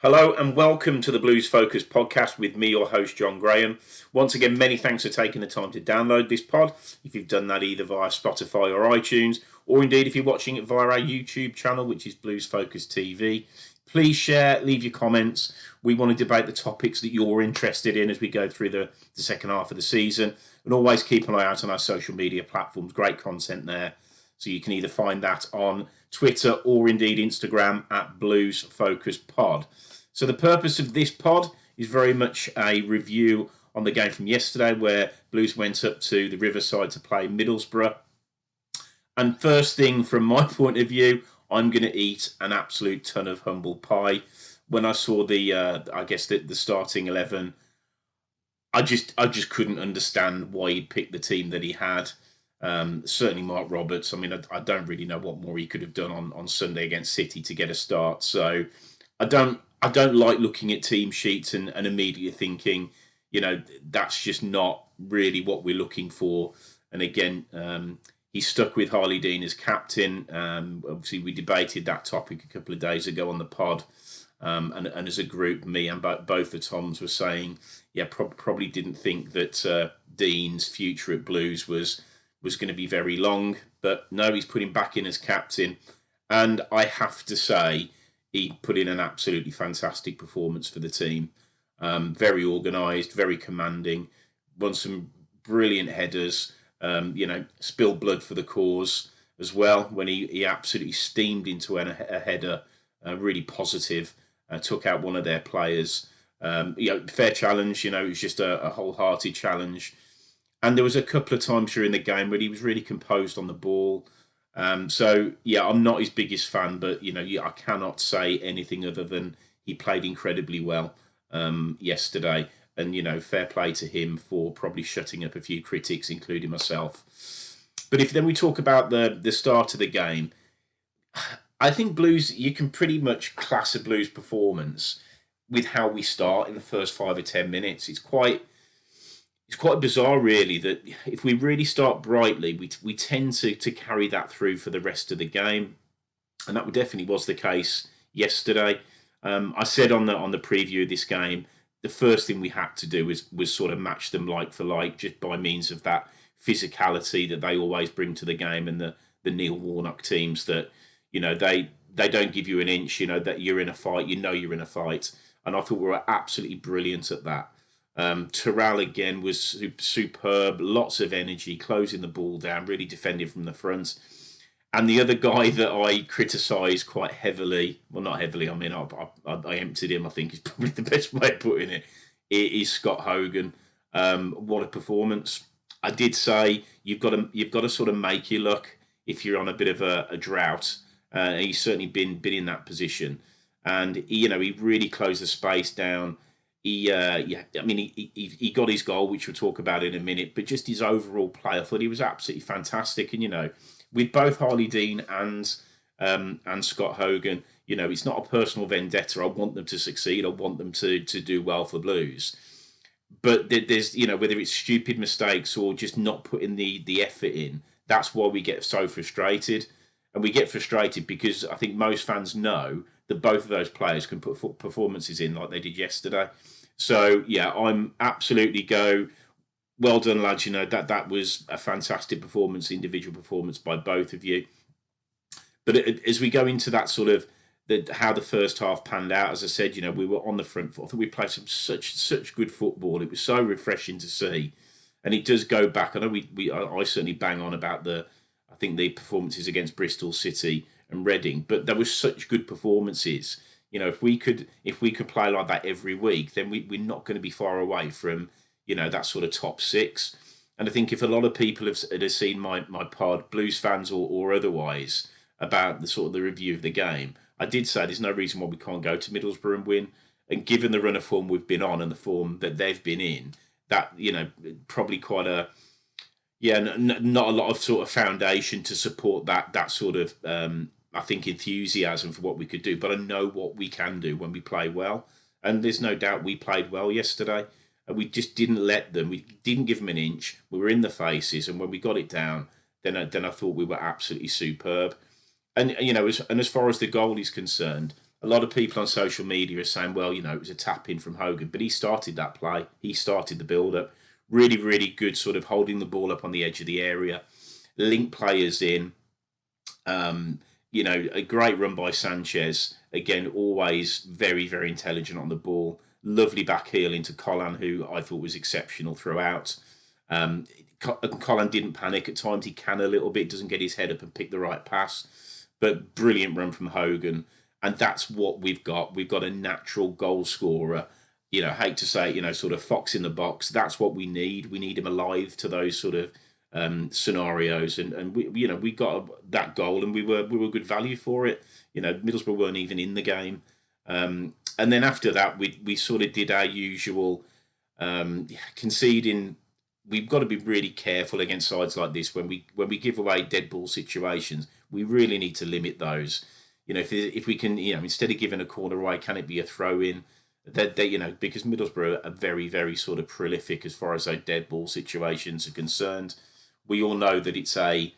Hello and welcome to the Blues Focus podcast with me, your host, John Graham. Once again, many thanks for taking the time to download this pod. If you've done that either via Spotify or iTunes, or indeed if you're watching it via our YouTube channel, which is Blues Focus TV, please share, leave your comments. We want to debate the topics that you're interested in as we go through the second half of the season. And always keep an eye out on our social media platforms. Great content there. So you can either find that on Twitter or indeed Instagram at Blues Focus Pod. So the purpose of this pod is very much a review on the game from yesterday where Blues went up to the Riverside to play Middlesbrough. And first thing from my point of view, I'm going to eat an absolute ton of humble pie. When I saw the starting 11, I just couldn't understand why he'd picked the team that he had. Certainly Mark Roberts. I mean, I don't really know what more he could have done on Sunday against City to get a start. So I don't like looking at team sheets and immediately thinking, that's just not really what we're looking for. And again, he's stuck with Harley Dean as captain. Obviously, we debated that topic a couple of days ago on the pod. And as a group, me and both the Toms were saying, probably didn't think that Dean's future at Blues was going to be very long. But no, he's put him back in as captain. And I have to say, he put in an absolutely fantastic performance for the team. Very organised, very commanding, won some brilliant headers, spilled blood for the cause as well when he absolutely steamed into a header, really positive, took out one of their players. Fair challenge, it was just a wholehearted challenge. And there was a couple of times during the game where he was really composed on the ball. I'm not his biggest fan, but I cannot say anything other than he played incredibly well yesterday, and fair play to him for probably shutting up a few critics, including myself. But if then we talk about the start of the game, I think Blues, you can pretty much class a Blues performance with how we start in the first 5 or 10 minutes. It's quite bizarre, really, that if we really start brightly, we tend to carry that through for the rest of the game, and that definitely was the case yesterday. I said on the preview of this game, the first thing we had to do was sort of match them like for like, just by means of that physicality that they always bring to the game, and the Neil Warnock teams that they don't give you an inch, that you're in a fight, you're in a fight, and I thought we were absolutely brilliant at that. Terrell again was superb, lots of energy, closing the ball down, really defending from the front. And the other guy that I criticised quite heavily, well, not heavily, I mean, I emptied him, I think is probably the best way of putting it, is Scott Hogan. What a performance. I did say you've got to sort of make your luck if you're on a bit of a drought. He's certainly been in that position. And, he really closed the space down. He got his goal, which we'll talk about in a minute, but just his overall play, I thought he was absolutely fantastic. And, with both Harley Dean and Scott Hogan, it's not a personal vendetta. I want them to succeed. I want them to do well for Blues. But there's, whether it's stupid mistakes or just not putting the effort in, that's why we get so frustrated. And we get frustrated because I think most fans know that both of those players can put performances in like they did yesterday. So, I'm absolutely well done, lads. That was a fantastic performance, individual performance by both of you. But as we go into that sort of how the first half panned out, as I said, we were on the front foot. I think we played some such good football. It was so refreshing to see. And it does go back. I know I certainly bang on about the performances against Bristol City and Reading, but there were such good performances. If we could play like that every week, then we're not going to be far away from that sort of top six. And I think if a lot of people have seen my pod, Blues fans or otherwise, about the sort of the review of the game, I did say there's no reason why we can't go to Middlesbrough and win. And given the run of form we've been on and the form that they've been in, that probably quite a not a lot of sort of foundation to support that sort of I think enthusiasm for what we could do. But I know what we can do when we play well, and there's no doubt we played well yesterday. And we just didn't let them. We didn't give them an inch. We were in the faces, and when we got it down, then I thought we were absolutely superb. And as far as the goal is concerned, A lot of people on social media are saying, well, it was a tap in from Hogan, but he started that play. He started the build up. Really, really good sort of holding the ball up on the edge of the area, link players in. A great run by Sanchez. Again, always very, very intelligent on the ball. Lovely back heel into Colin, who I thought was exceptional throughout. Colin didn't panic at times. He can a little bit, doesn't get his head up and pick the right pass. But brilliant run from Hogan. And that's what we've got. We've got a natural goal scorer. Hate to say it, sort of fox in the box. That's what we need. We need him alive to those sort of scenarios, and we got that goal, and we were good value for it. Middlesbrough weren't even in the game, and then after that we sort of did our usual conceding. We've got to be really careful against sides like this when we give away dead ball situations. We really need to limit those. If we can, instead of giving a corner away, can it be a throw in? Because Middlesbrough are very, very sort of prolific as far as those dead ball situations are concerned. We all know that it's a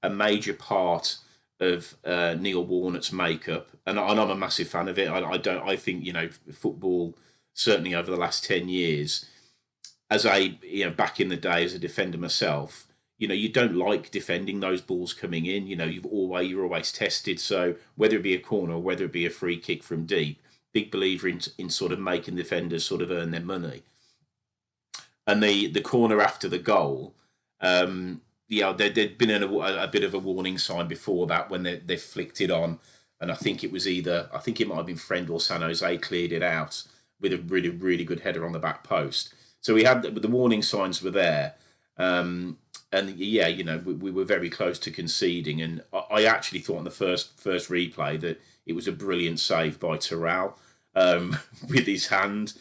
major part of Neil Warnock's makeup, and I'm a massive fan of it. I think football, certainly over the last 10 years, as back in the day as a defender myself, you don't like defending those balls coming in. You're always tested. So whether it be a corner or whether it be a free kick from deep, big believer in sort of making defenders sort of earn their money. And the corner after the goal, there'd been a bit of a warning sign before that when they flicked it on, and I think it might have been Friend or San Jose cleared it out with a really, really good header on the back post. So we had the warning signs were there, and we were very close to conceding. And I actually thought on the first replay that it was a brilliant save by Terrell with his hand,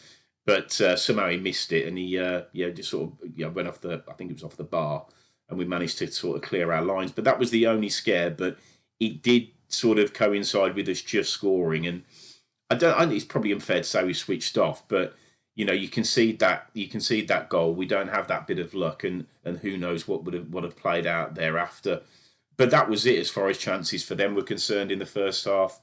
but somehow he missed it, and he just sort of went off I think it was off the bar, and we managed to sort of clear our lines. But that was the only scare, but it did sort of coincide with us just scoring. And I think it's probably unfair to say we switched off, but you concede that goal. We don't have that bit of luck, and who knows what would have played out thereafter. But that was it as far as chances for them were concerned in the first half.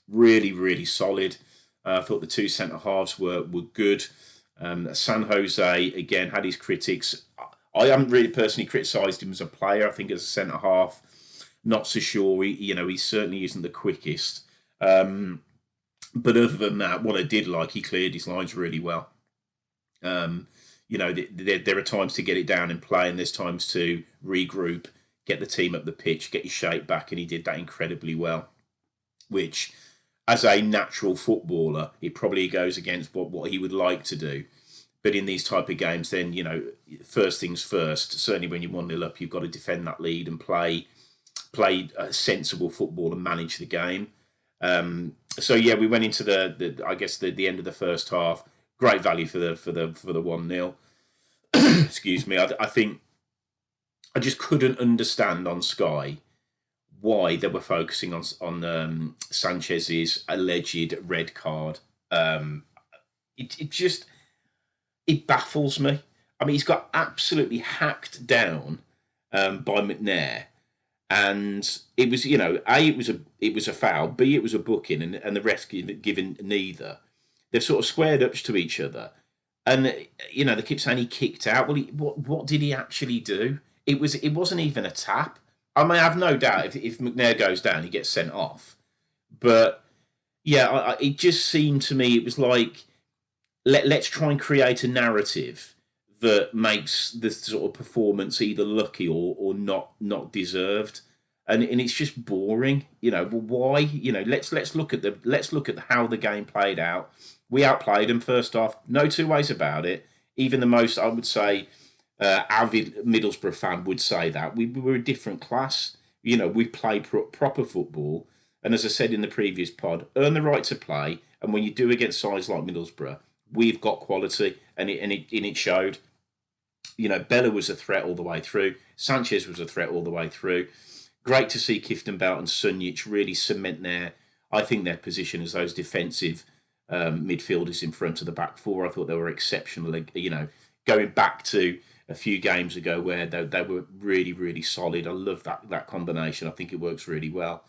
Really, really solid. I thought the two centre halves were good. San Jose again had his critics. I haven't really personally criticised him as a player. I think as a centre half, not so sure. He certainly isn't the quickest. But other than that, what I did like, he cleared his lines really well. There are times to get it down and play, and there's times to regroup, get the team up the pitch, get your shape back, and he did that incredibly well. Which, as a natural footballer, it probably goes against what he would like to do. But in these type of games, then, first things first, certainly when you're 1-0 up, you've got to defend that lead and play sensible football and manage the game. We went into the end of the first half. Great value for the 1-0. Excuse me. I think I just couldn't understand on Sky why they were focusing on Sanchez's alleged red card. It baffles me. I mean, he's got absolutely hacked down by McNair. And it was, it was a foul. B, it was a booking, and the ref given neither. They've sort of squared up to each other, and they keep saying he kicked out. Well, what did he actually do? It wasn't even a tap. I mean, I have no doubt if McNair goes down, he gets sent off. But it just seemed to me it was like let's try and create a narrative that makes the sort of performance either lucky or not deserved, and it's just boring. Why? Let's look at how the game played out. We outplayed them first half, no two ways about it. Even the most, I would say, avid Middlesbrough fan would say that we were a different class. We played proper football, and as I said in the previous pod, earn the right to play. And when you do against sides like Middlesbrough, we've got quality, and it showed. Bella was a threat all the way through. Sanchez was a threat all the way through. Great to see Kifton Belt and Sunjic really cement their position as those defensive midfielders in front of the back four. I thought they were exceptional. Going back to a few games ago where they were really, really solid. I love that combination. I think it works really well.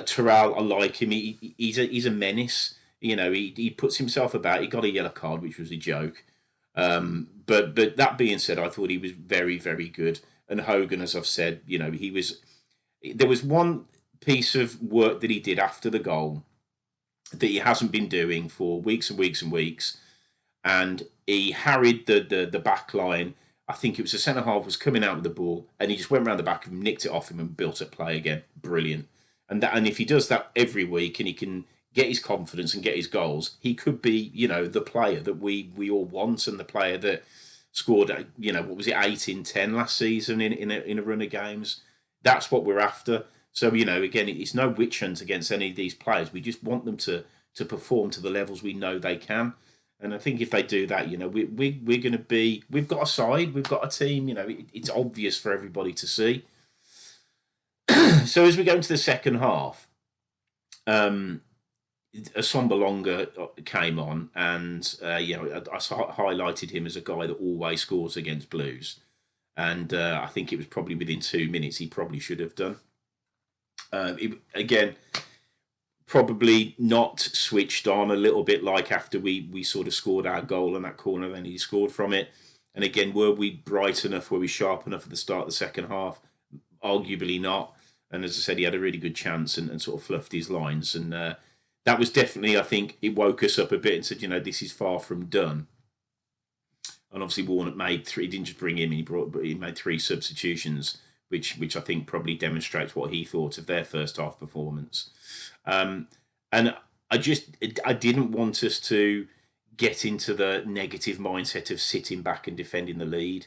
Terrell, I like him. He's a menace. He puts himself about. He got a yellow card, which was a joke. But that being said, I thought he was very, very good. And Hogan, as I've said, he was. There was one piece of work that he did after the goal that he hasn't been doing for weeks and weeks and weeks, and he harried the back line. I think it was the centre half was coming out with the ball, and he just went around the back of him, nicked it off him, and built up play again. Brilliant. And if he does that every week, and he can get his confidence and get his goals, he could be the player that we all want, and the player that scored what was it 8 in 10 last season in a run of games. That's what we're after. So again, it's no witch hunt against any of these players. We just want them to perform to the levels we know they can. And I think if they do that, we're going to be. We've got a side, we've got a team. It's obvious for everybody to see. So as we go into the second half, Assombalonga came on, and I highlighted him as a guy that always scores against Blues, and I think it was probably within 2 minutes he probably should have done. Again, probably not switched on, a little bit like after we sort of scored our goal in that corner, then he scored from it. And again, were we bright enough, were we sharp enough at the start of the second half? Arguably not. And as I said, he had a really good chance and sort of fluffed his lines. And that was definitely, I think, it woke us up a bit and said, this is far from done. And obviously Warnock made three, he didn't just bring him in, he made 3 substitutions, which I think probably demonstrates what he thought of their first half performance. And I didn't want us to get into the negative mindset of sitting back and defending the lead,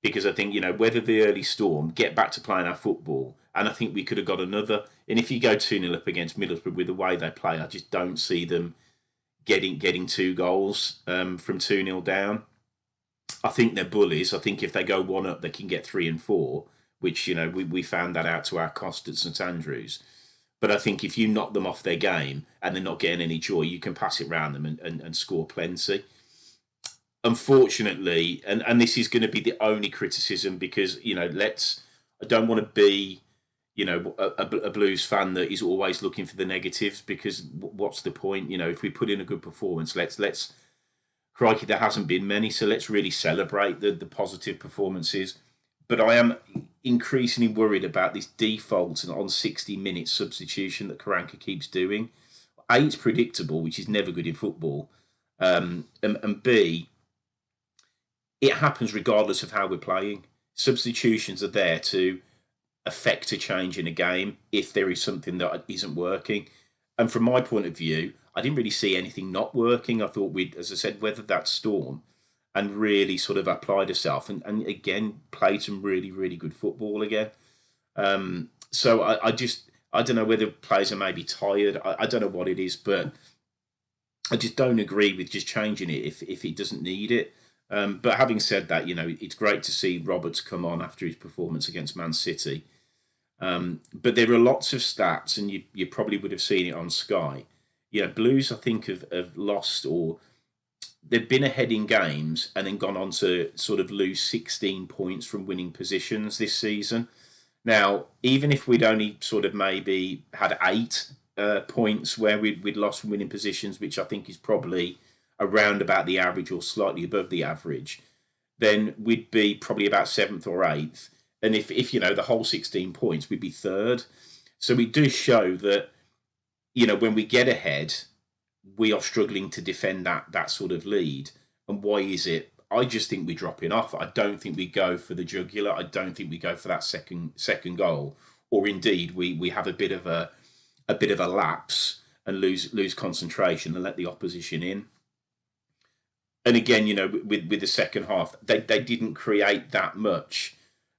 because I think, weather the early storm, get back to playing our football, and I think we could have got another. And if you go 2-0 up against Middlesbrough with the way they play, I just don't see them getting 2 goals from 2-0 down. I think they're bullies. I think if they go 1 up, they can get 3 and 4, which, we found that out to our cost at St Andrews. But I think if you knock them off their game and they're not getting any joy, you can pass it round them and score plenty. Unfortunately, and this is going to be the only criticism, because, I don't want to be, a Blues fan that is always looking for the negatives, because what's the point? If we put in a good performance, let's crikey, there hasn't been many, so let's really celebrate the positive performances. But I am increasingly worried about this default on 60-minute substitution that Karanka keeps doing. A, it's predictable, which is never good in football. And B, it happens regardless of how we're playing. Substitutions are there to affect a change in a game if there is something that isn't working. And from my point of view, I didn't really see anything not working. I thought we'd, as I said, weathered that storm and really sort of applied herself and again played some really, really good football again. So I don't know whether players are maybe tired. I don't know what it is, but I just don't agree with just changing it if he doesn't need it. But having said that, it's great to see Roberts come on after his performance against Man City. But there are lots of stats, and you probably would have seen it on Sky. Blues, I think, have lost, or they've been ahead in games and then gone on to sort of lose 16 points from winning positions this season. Now, even if we'd only sort of maybe had 8 points where we'd lost from winning positions, which I think is probably around about the average or slightly above the average, then we'd be probably about 7th or 8th. And if the whole 16 points, we'd be 3rd. So we do show that, when we get ahead, we are struggling to defend that sort of lead. And why is it? I just think we're dropping off. I don't think we go for the jugular. I don't think we go for that second goal. Or indeed, we have a bit of a lapse and lose concentration and let the opposition in. And again, with the second half, they didn't create that much.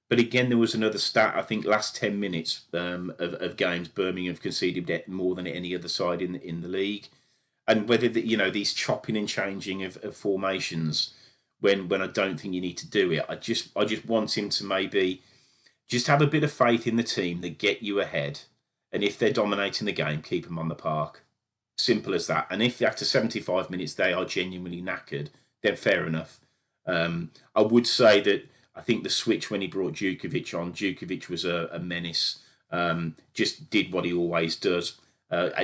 But again, there was another stat. I think last 10 minutes of games, Birmingham have conceded more than any other side in the league. And whether these chopping and changing of formations when I don't think you need to do it, I just want him to maybe just have a bit of faith in the team that get you ahead. And if they're dominating the game, keep them on the park. Simple as that. And if after 75 minutes they are genuinely knackered, then fair enough. I would say that I think the switch when he brought Djukovic on, Djukovic was a menace. Just did what he always does.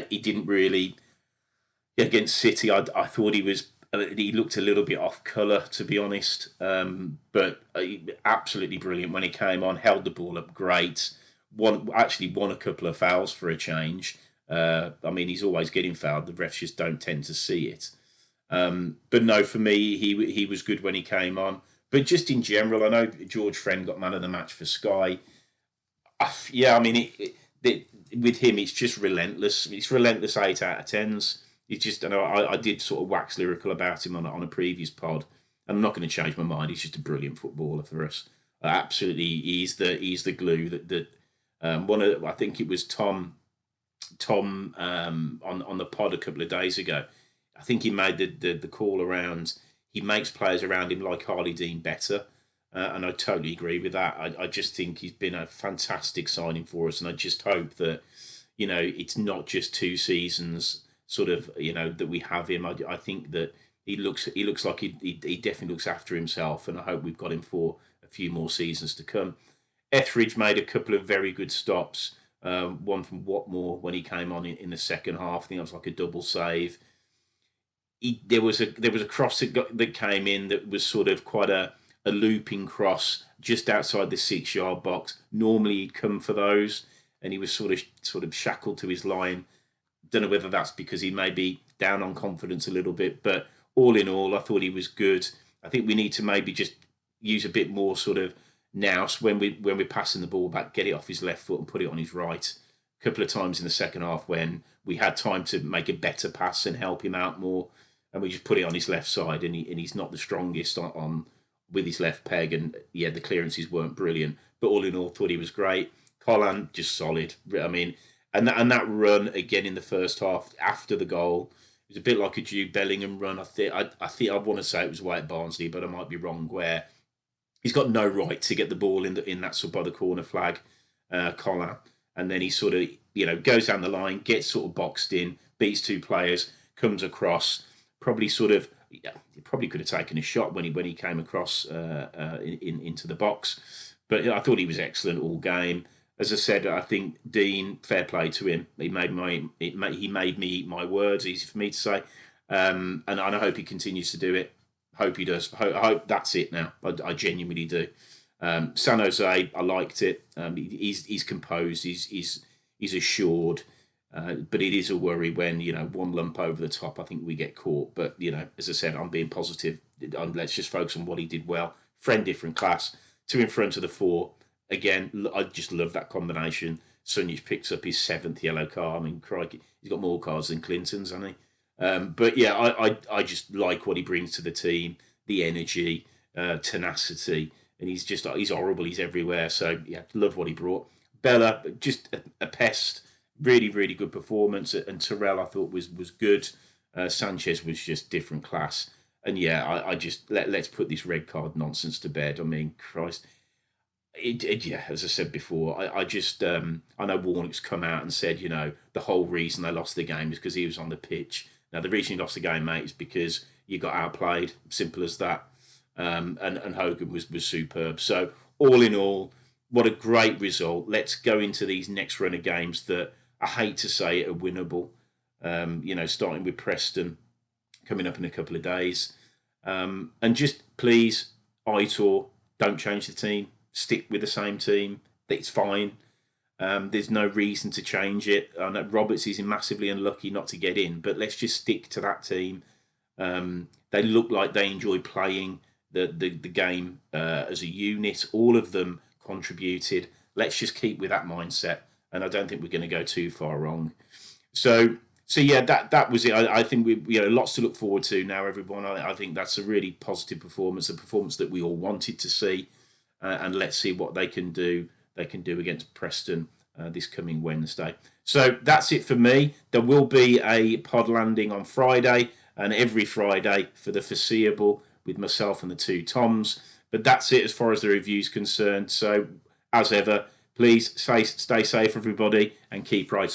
He didn't really against City. I thought he looked a little bit off colour, to be honest. But absolutely brilliant when he came on. Held the ball up great. Won a couple of fouls for a change. I mean, he's always getting fouled. The refs just don't tend to see it. But no, for me, he was good when he came on. But just in general, I know George Friend got man of the match for Sky. Yeah, I mean, with him, it's just relentless. It's relentless 8 out of 10s. It's just, and I did sort of wax lyrical about him on a previous pod. And I'm not going to change my mind. He's just a brilliant footballer for us. Absolutely, he's the glue that one of, I think it was Tom on the pod a couple of days ago. I think he made the call around. He makes players around him like Harley Dean better. And I totally agree with that. I just think he's been a fantastic signing for us. And I just hope that, it's not just 2 seasons sort of, that we have him. I think that he looks like he definitely looks after himself. And I hope we've got him for a few more seasons to come. Etheridge made a couple of very good stops. One from Watmore when he came on in the second half. I think that was like a double save. There was a cross that came in that was sort of quite a looping cross just outside the 6-yard box. Normally he'd come for those, and he was sort of shackled to his line. Don't know whether that's because he may be down on confidence a little bit, but all in all, I thought he was good. I think we need to maybe just use a bit more sort of nous when we're passing the ball back, get it off his left foot and put it on his right. A couple of times in the second half when we had time to make a better pass and help him out more, and we just put it on his left side, and he's not the strongest on with his left peg, and yeah, the clearances weren't brilliant, but all in all, thought he was great. Colin just solid. I mean, and that run again in the first half after the goal, it was a bit like a Jude Bellingham run. I think I want to say it was White Barnsley, but I might be wrong. Where he's got no right to get the ball in that sort of by the corner flag, Colin, and then he sort of goes down the line, gets sort of boxed in, beats 2 players, comes across, probably sort of. Yeah, he probably could have taken a shot when he came across into the box, but I thought he was excellent all game. As I said, I think Dean, fair play to him. He made me eat my words. Easy for me to say, and I hope he continues to do it. Hope he does. I hope that's it now. I genuinely do. San Jose, I liked it. He's composed. He's assured. But it is a worry when, one lump over the top, I think we get caught. But, as I said, I'm being positive. Let's just focus on what he did well. Friend, different class. 2 in front of the 4. Again, I just love that combination. Sunjic picks up his 7th yellow card. I mean, crikey, he's got more cards than Clinton's, hasn't he? But, yeah, I just like what he brings to the team. The energy, tenacity. And he's horrible. He's everywhere. So, yeah, love what he brought. Bella, just a pest. Really, really good performance, and Terrell I thought was good. Sanchez was just different class, and yeah, I just let's put this red card nonsense to bed. I mean, Christ, yeah. As I said before, I just I know Warnock's come out and said the whole reason they lost the game is because he was on the pitch. Now the reason he lost the game, mate, is because you got outplayed. Simple as that. And Hogan was superb. So all in all, what a great result. Let's go into these next run of games that I hate to say it are winnable. Starting with Preston coming up in a couple of days. And just please, Aitor, don't change the team. Stick with the same team. It's fine. There's no reason to change it. I know Roberts is massively unlucky not to get in, but let's just stick to that team. They look like they enjoy playing the game as a unit. All of them contributed. Let's just keep with that mindset, and I don't think we're going to go too far wrong. So yeah, that was it. I think we lots to look forward to now, everyone. I think that's a really positive performance, a performance that we all wanted to see, and let's see what they can do. They can do against Preston this coming Wednesday. So that's it for me. There will be a pod landing on Friday, and every Friday for the foreseeable with myself and the 2 Toms. But that's it as far as the review's concerned. So, as ever, please stay safe, everybody, and keep right